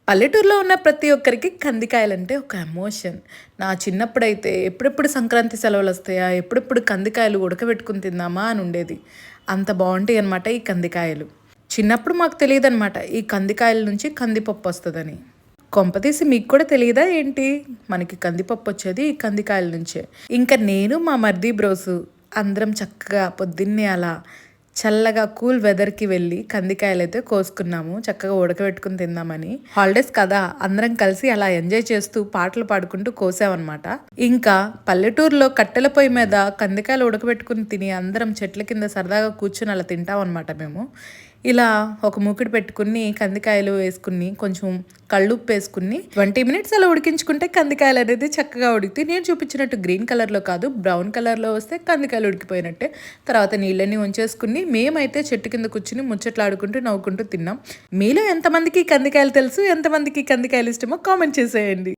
పల్లెటూరులో ఉన్న ప్రతి ఒక్కరికి కందికాయలంటే ఒక ఎమోషన్. నా చిన్నప్పుడైతే ఎప్పుడెప్పుడు సంక్రాంతి సెలవులొస్తాయా? ఎప్పుడెప్పుడు కందికాయలు ఉడకబెట్టుకొని తిందామా అని ఉండేది. అంత బావుంటాయనమాట ఈ కందికాయలు. చిన్నప్పుడు మాకు తెలీదనమాట ఈ కందికాయల నుంచి కందిపప్పొస్తదని. కొంపదీసి మీకు కూడా తెలీదా ఏంటి? మనకి కందిపప్పొచ్చేది ఈ కందికాయల నుంచే. ఇంక నేను మా మరిది బ్రోసు అందరం చక్కగా పొద్దున్నే అలా చల్లగా కూల్ వెదర్‌కి వెళ్ళి కందికాయలైతే కోసుకున్నాము. చక్కగా ఉడకబెట్టుకొని తిందామని. హాలిడేస్ కదా! అందరం కలిసి అలా ఎంజాయ్ చేస్తూ పాటలు పాడుకుంటూ కోసామనమాట. ఇంకా పల్లెటూరులో కట్టెల పొయ్యి మీద కందికాయలు ఉడకబెట్టుకొని తిని అందరం చెట్ల కింద సరదాగా కూర్చొని అలా తింటామనమాట మేము. ఇలా ఒక మూకుడు పెట్టుకుని కందికాయలు వేసుకుని కొంచెం కళ్ళుప్పేసుకుని 20 మినిట్స్ అలా ఉడికించుకుంటే కందికాయలు అనేది చక్కగా ఉడికితే నేను చూపించినట్టు గ్రీన్ కలర్‌లో కాదు బ్రౌన్ కలర్‌లో వస్తే కందికాయలు ఉడికిపోయినట్టే. తర్వాత నీళ్ళన్నీ ఉంచేసుకుని మేమైతే చెట్టు కింద కూర్చుని ముచ్చట్లాడుకుంటూ నవ్వుకుంటూ తిన్నాం. మీలో ఎంతమందికి కందికాయలు తెలుసు? ఎంతమందికి కందికాయలు ఇష్టమో కామెంట్ చేసేయండి.